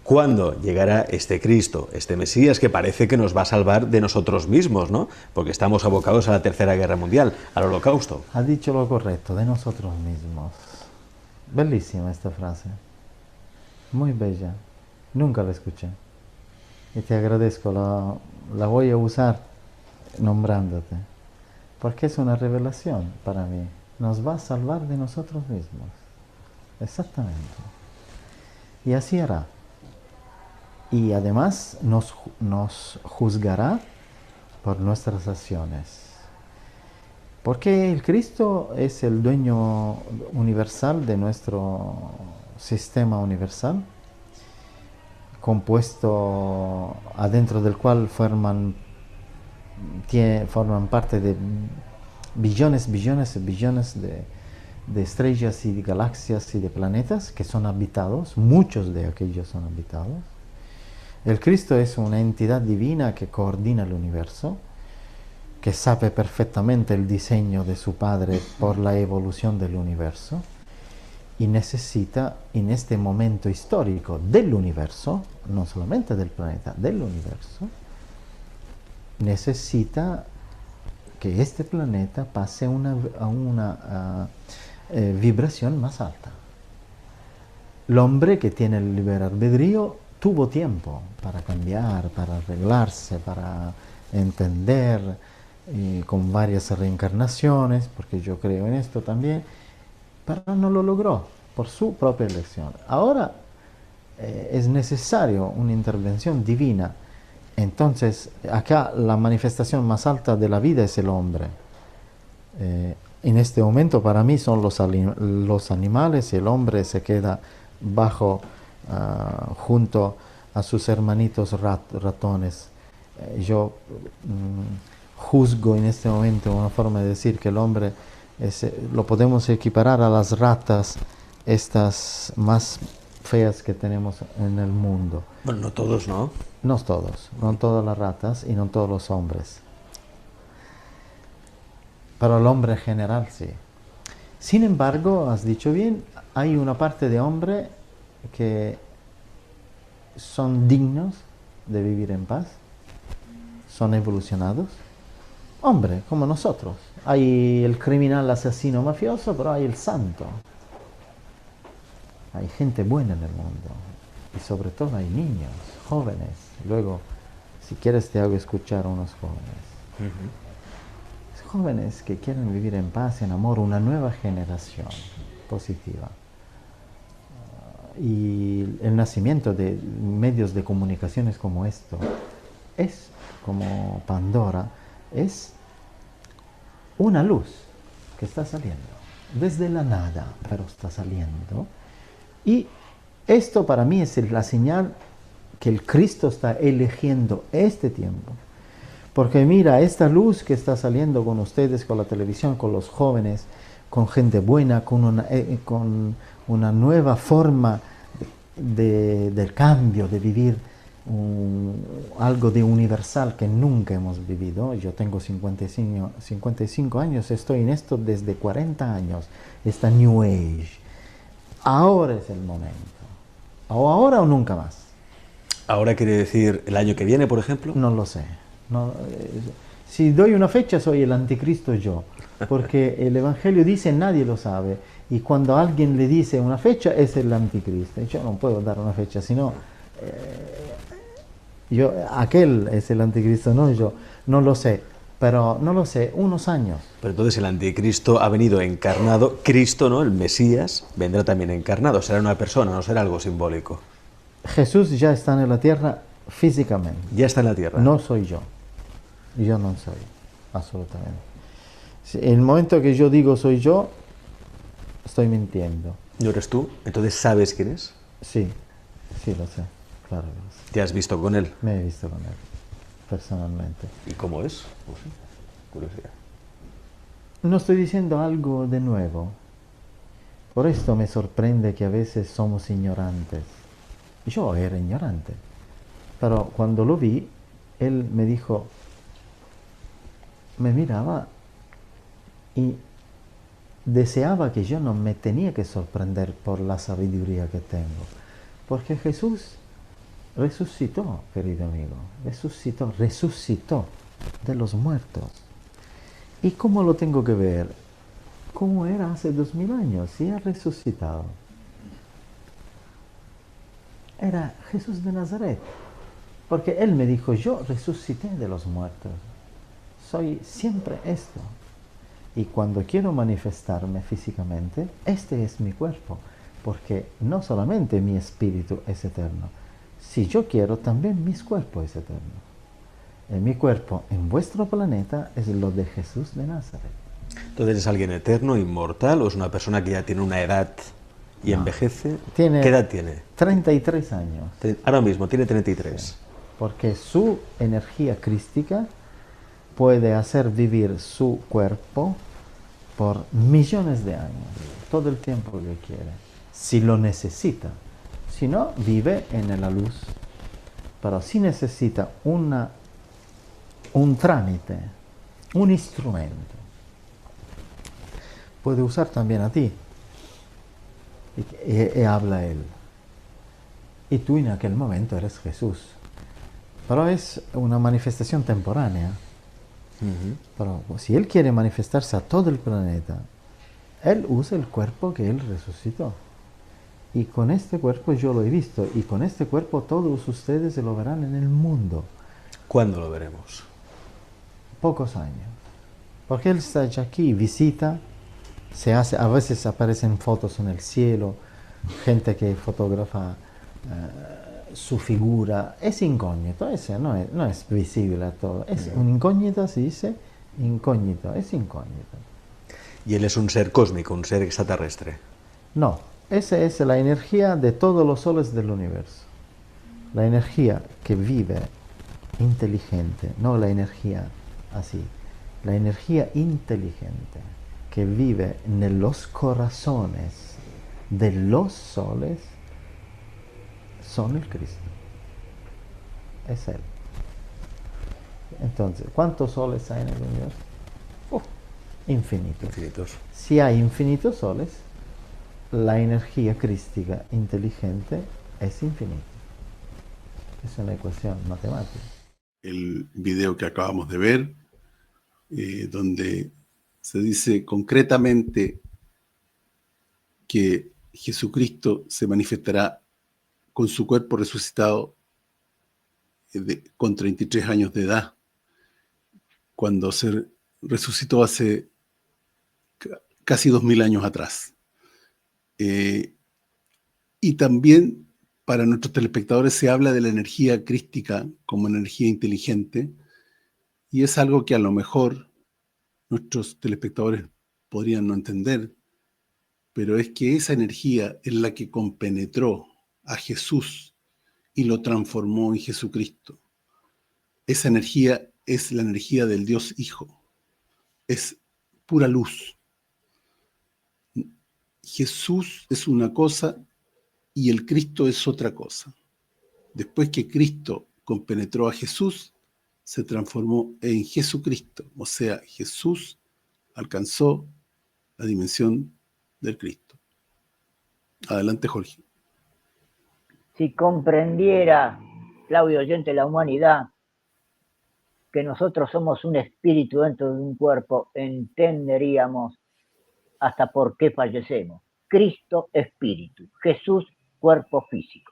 Speaker 15: ¿cuándo llegará este Cristo, este Mesías que parece que nos va a salvar de nosotros mismos, ¿no? Porque estamos abocados a la Tercera Guerra Mundial, al Holocausto.
Speaker 16: Ha dicho lo correcto, de nosotros mismos. Bellísima esta frase, muy bella, nunca la escuché. Y te agradezco, la voy a usar nombrándote, porque es una revelación para mí. Nos va a salvar de nosotros mismos, exactamente. Y así hará. Y además nos juzgará por nuestras acciones. Porque el Cristo es el dueño universal de nuestro sistema universal, compuesto adentro del cual forman parte de billones de estrellas y de galaxias y de planetas que son habitados, muchos de aquellos son habitados. El Cristo es una entidad divina que coordina el universo, que sabe perfectamente el diseño de su Padre por la evolución del universo, y necesita en este momento histórico del universo, no solamente del planeta, del universo, necesita que este planeta pase a una vibración más alta. El hombre que tiene el libre albedrío tuvo tiempo para cambiar, para arreglarse, para entender, con varias reencarnaciones, porque yo creo en esto también, pero no lo logró por su propia elección. Ahora es necesario una intervención divina. Entonces, acá la manifestación más alta de la vida es el hombre. En este momento para mí son los animales, y el hombre se queda bajo, junto a sus hermanitos ratones. Yo juzgo en este momento una forma de decir que el hombre lo podemos equiparar a las ratas, estas más feas que tenemos en el mundo.
Speaker 15: Bueno, no todos, ¿no?
Speaker 16: No todos, no todas las ratas y no todos los hombres. Pero el hombre en general sí. Sin embargo, has dicho bien, hay una parte de hombre que son dignos de vivir en paz, son evolucionados. Hombre, como nosotros. Hay el criminal, asesino, mafioso, pero hay el santo. Hay gente buena en el mundo. Y sobre todo hay niños, jóvenes. Luego, si quieres te hago escuchar a unos jóvenes. Jóvenes que quieren vivir en paz, en amor, una nueva generación positiva. Y el nacimiento de medios de comunicaciones como esto es, como Pandora, es una luz que está saliendo desde la nada, pero está saliendo. Y esto para mí es la señal que el Cristo está eligiendo este tiempo. Porque mira, esta luz que está saliendo con ustedes, con la televisión, con los jóvenes, con gente buena, con una nueva forma del cambio, de vivir algo de universal que nunca hemos vivido. Yo tengo 55 años, estoy en esto desde 40 años, esta New Age. Ahora es el momento. O ahora o nunca más.
Speaker 15: ¿Ahora quiere decir el año que viene, por ejemplo?
Speaker 16: No lo sé. No, si doy una fecha soy el anticristo yo, porque el Evangelio dice nadie lo sabe, y cuando alguien le dice una fecha es el anticristo. Yo no puedo dar una fecha, sino aquel es el anticristo, no yo. No lo sé, pero no lo sé, unos años.
Speaker 15: Pero entonces el anticristo ha venido encarnado, Cristo, ¿no? El Mesías vendrá también encarnado, será una persona, no será algo simbólico.
Speaker 16: Jesús ya está en la tierra físicamente.
Speaker 15: Ya está en la tierra.
Speaker 16: No soy yo. Yo no soy, absolutamente. En el momento que yo digo soy yo, estoy mintiendo.
Speaker 15: ¿No eres tú? ¿Entonces sabes quién es?
Speaker 16: Sí, sí lo sé, claro.
Speaker 15: ¿Te has visto con él?
Speaker 16: Me he visto con él, personalmente.
Speaker 15: ¿Y cómo es? No sé, curiosidad.
Speaker 16: No estoy diciendo algo de nuevo. Por esto me sorprende que a veces somos ignorantes. Yo era ignorante. Pero cuando lo vi, él me dijo, me miraba y deseaba que yo no me tenía que sorprender por la sabiduría que tengo. Porque Jesús resucitó, querido amigo, resucitó de los muertos. ¿Y cómo lo tengo que ver? ¿Cómo era hace 2000 años? Si ha resucitado. Era Jesús de Nazaret. Porque Él me dijo, yo resucité de los muertos. Soy siempre esto. Y cuando quiero manifestarme físicamente, este es mi cuerpo. Porque no solamente mi espíritu es eterno. Si yo quiero, también mi cuerpo es eterno. Mi cuerpo en vuestro planeta es lo de Jesús de Nazaret.
Speaker 15: Entonces, ¿es alguien eterno, inmortal, o es una persona que ya tiene una edad y envejece? ¿Qué edad tiene?
Speaker 16: 33 años.
Speaker 15: Ahora mismo tiene 33.
Speaker 16: Sí. Porque su energía crística puede hacer vivir su cuerpo por millones de años, todo el tiempo que quiere, si lo necesita. Si no, vive en la luz. Pero si necesita un trámite, un instrumento, puede usar también a ti. Y habla Él. Y tú en aquel momento eres Jesús. Pero es una manifestación temporánea. Pero si Él quiere manifestarse a todo el planeta, Él usa el cuerpo que Él resucitó. Y con este cuerpo yo lo he visto, y con este cuerpo todos ustedes lo verán en el mundo.
Speaker 15: ¿Cuándo lo veremos?
Speaker 16: Pocos años. Porque él está ya aquí, visita, a veces aparecen fotos en el cielo, gente que fotografa su figura. Es incógnito, ese no es visible a todo. Es un incógnito, se dice incógnito, es incógnito.
Speaker 15: ¿Y él es un ser cósmico, un ser extraterrestre?
Speaker 16: No, esa es la energía de todos los soles del universo. La energía que vive inteligente, no la energía así. La energía inteligente que vive en los corazones de los soles son el Cristo. Es Él. Entonces, ¿cuántos soles hay en el universo? Infinitos. Si hay infinitos soles, la energía crística inteligente es infinita. Es una ecuación matemática.
Speaker 1: El video que acabamos de ver, donde se dice concretamente que Jesucristo se manifestará con su cuerpo resucitado con 33 años de edad, cuando se resucitó hace casi 2000 años atrás. Y también para nuestros telespectadores se habla de la energía crística como energía inteligente, y es algo que a lo mejor nuestros telespectadores podrían no entender, pero es que esa energía es la que compenetró a Jesús y lo transformó en Jesucristo. Esa energía es la energía del Dios Hijo. Es pura luz. Jesús es una cosa y el Cristo es otra cosa. Después que Cristo compenetró a Jesús, se transformó en Jesucristo. O sea, Jesús alcanzó la dimensión del Cristo. Adelante, Jorge.
Speaker 2: Si comprendiera, Claudio oyente, la humanidad, que nosotros somos un espíritu dentro de un cuerpo, entenderíamos hasta por qué fallecemos. Cristo, espíritu. Jesús, cuerpo físico.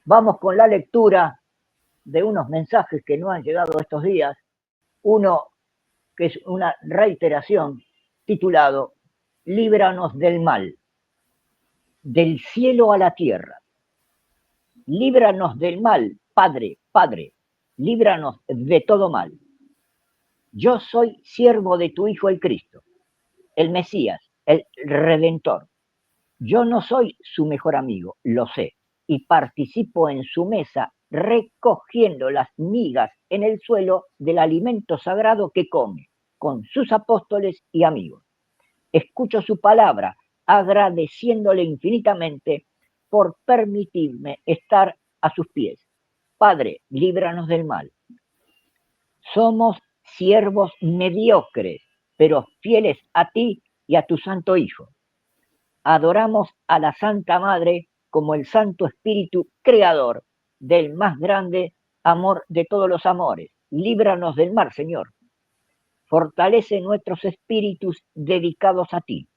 Speaker 2: Vamos con la lectura de unos mensajes que nos han llegado estos días. Uno que es una reiteración titulado Líbranos del mal, del cielo a la tierra. Líbranos del mal, Padre, Padre, líbranos de todo mal. Yo soy siervo de tu Hijo el Cristo, el Mesías, el Redentor. Yo no soy su mejor amigo, lo sé, y participo en su mesa recogiendo las migas en el suelo del alimento sagrado que come con sus apóstoles y amigos. Escucho su palabra, agradeciéndole infinitamente por permitirme estar a sus pies. Padre, líbranos del mal. Somos siervos mediocres, pero fieles a ti y a tu Santo Hijo. Adoramos a la Santa Madre como el Santo Espíritu Creador del más grande amor de todos los amores. Líbranos del mal, Señor. Fortalece nuestros espíritus dedicados a ti.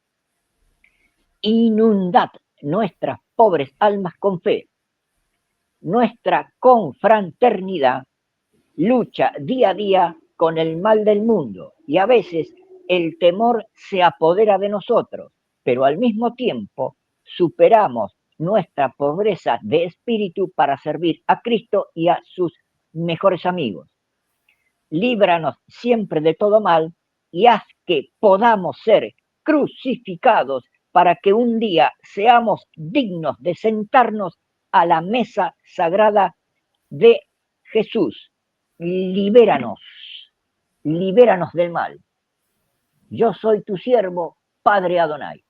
Speaker 2: Inundad nuestras pobres almas con fe. Nuestra confraternidad lucha día a día con el mal del mundo y a veces el temor se apodera de nosotros, pero al mismo tiempo superamos nuestra pobreza de espíritu para servir a Cristo y a sus mejores amigos. Líbranos siempre de todo mal y haz que podamos ser crucificados para que un día seamos dignos de sentarnos a la mesa sagrada de Jesús. Libéranos, libéranos del mal. Yo soy tu siervo, Padre Adonai.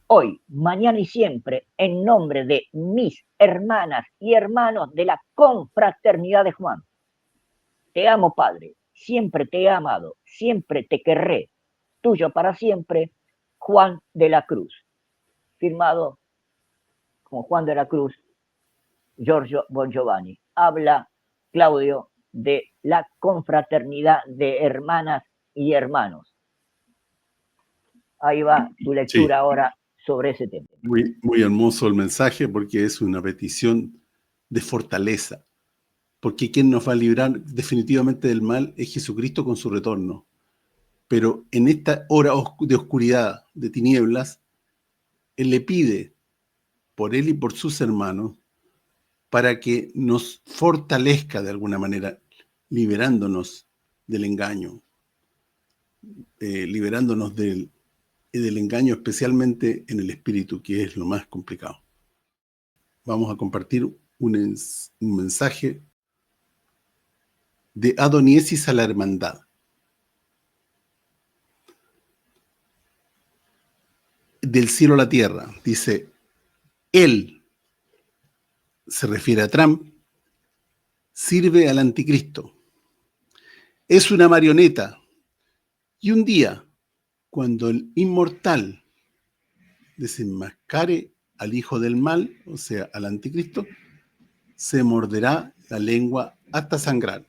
Speaker 2: Hoy, mañana y siempre, en nombre de mis hermanas y hermanos de la confraternidad de Juan. Te amo, Padre, siempre te he amado, siempre te querré. Tuyo para siempre, Juan de la Cruz. Firmado como Juan de la Cruz, Giorgio Bongiovanni. Habla Claudio de la confraternidad de hermanas y hermanos. Ahí va tu lectura ahora sobre ese tema.
Speaker 1: Muy, muy hermoso el mensaje, porque es una petición de fortaleza. Porque quien nos va a librar definitivamente del mal es Jesucristo con su retorno. Pero en esta hora de oscuridad, de tinieblas, Él le pide por Él y por sus hermanos para que nos fortalezca de alguna manera, liberándonos del engaño, liberándonos del engaño, especialmente en el espíritu, que es lo más complicado. Vamos a compartir un mensaje de Adoniesis a la hermandad. Del cielo a la tierra, dice, Él, se refiere a Trump, sirve al anticristo. Es una marioneta. Y un día, cuando el inmortal desenmascare al hijo del mal, o sea, al anticristo, se morderá la lengua hasta sangrar.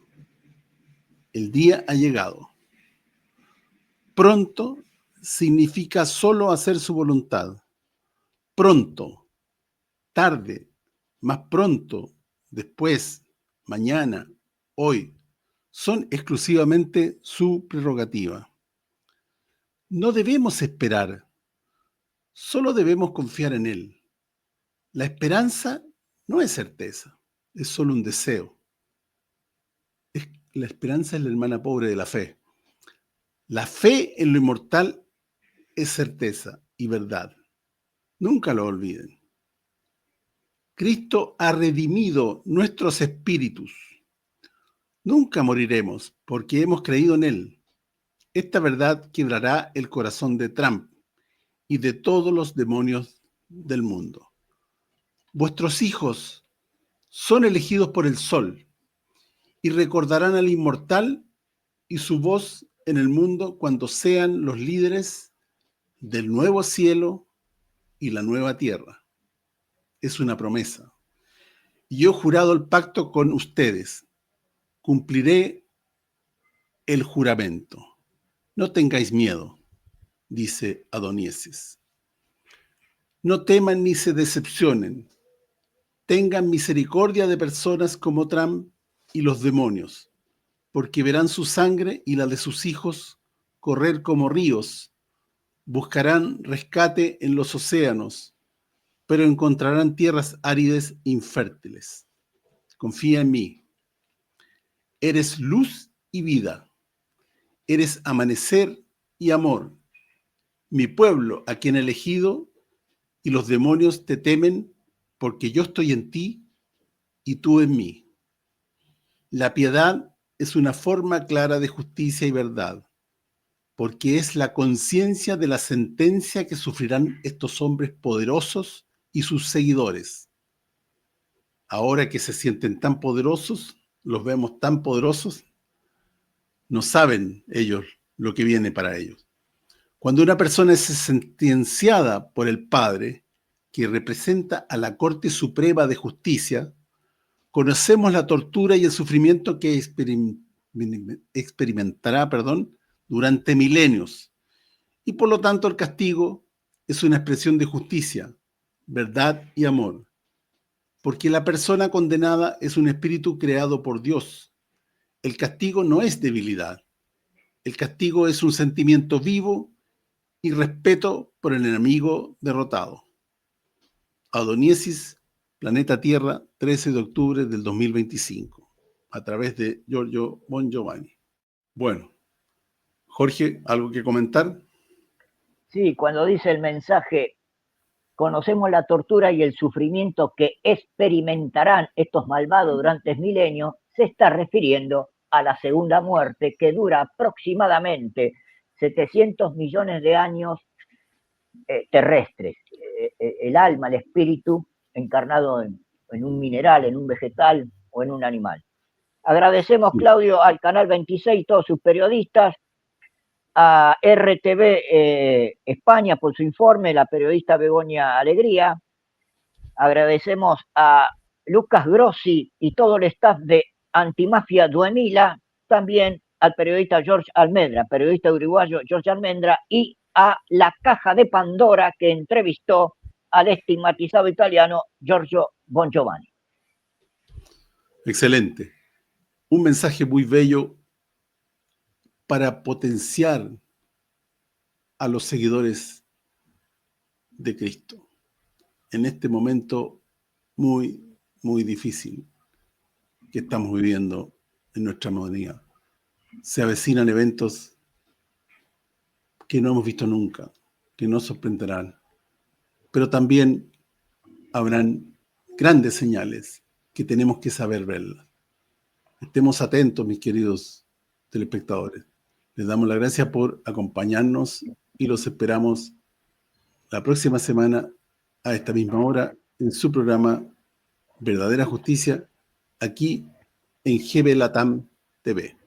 Speaker 1: El día ha llegado. Pronto significa solo hacer su voluntad. Pronto, tarde, más pronto, después, mañana, hoy, son exclusivamente su prerrogativa. No debemos esperar, solo debemos confiar en Él. La esperanza no es certeza, es solo un deseo. La esperanza es la hermana pobre de la fe. La fe en lo inmortal es certeza y verdad. Nunca lo olviden. Cristo ha redimido nuestros espíritus. Nunca moriremos porque hemos creído en Él. Esta verdad quebrará el corazón de Trump y de todos los demonios del mundo. Vuestros hijos son elegidos por el sol y recordarán al inmortal y su voz en el mundo cuando sean los líderes del nuevo cielo y la nueva tierra. Es una promesa. Y yo he jurado el pacto con ustedes. Cumpliré el juramento. No tengáis miedo, dice Adoniesis. No teman ni se decepcionen. Tengan misericordia de personas como Trump y los demonios, porque verán su sangre y la de sus hijos correr como ríos. Buscarán rescate en los océanos, pero encontrarán tierras áridas e infértiles. Confía en mí. Eres luz y vida. Eres amanecer y amor. Mi pueblo, a quien he elegido, y los demonios te temen porque yo estoy en ti y tú en mí. La piedad es una forma clara de justicia y verdad, porque es la conciencia de la sentencia que sufrirán estos hombres poderosos y sus seguidores. Ahora que se sienten tan poderosos, los vemos tan poderosos, no saben ellos lo que viene para ellos. Cuando una persona es sentenciada por el Padre, que representa a la Corte Suprema de Justicia, conocemos la tortura y el sufrimiento que experimentará durante milenios. Y por lo tanto el castigo es una expresión de justicia, verdad y amor. Porque la persona condenada es un espíritu creado por Dios. El castigo no es debilidad. El castigo es un sentimiento vivo y respeto por el enemigo derrotado. Adoniesis, Planeta Tierra, 13 de octubre del 2025, a través de Giorgio Bongiovanni. Bueno, Jorge, ¿algo que comentar?
Speaker 2: Sí, cuando dice el mensaje, conocemos la tortura y el sufrimiento que experimentarán estos malvados durante milenios, se está refiriendo a la segunda muerte, que dura aproximadamente 700 millones de años terrestres. El alma, el espíritu, encarnado en un mineral, en un vegetal o en un animal. Agradecemos, Claudio, al Canal 26 y todos sus periodistas, a RTV España por su informe, la periodista Begoña Alegría. Agradecemos a Lucas Grossi y todo el staff de Antimafia 2000, también al periodista George Almendra, periodista uruguayo George Almendra, y a la caja de Pandora que entrevistó al estigmatizado italiano Giorgio Bongiovanni.
Speaker 1: Excelente. Un mensaje muy bello para potenciar a los seguidores de Cristo en este momento muy, muy difícil que estamos viviendo en nuestra modernidad. Se avecinan eventos que no hemos visto nunca, que nos sorprenderán, pero también habrán grandes señales que tenemos que saber verlas. Estemos atentos, mis queridos telespectadores. Les damos las gracias por acompañarnos y los esperamos la próxima semana a esta misma hora en su programa Verdadera Justicia, aquí en GB Latam TV.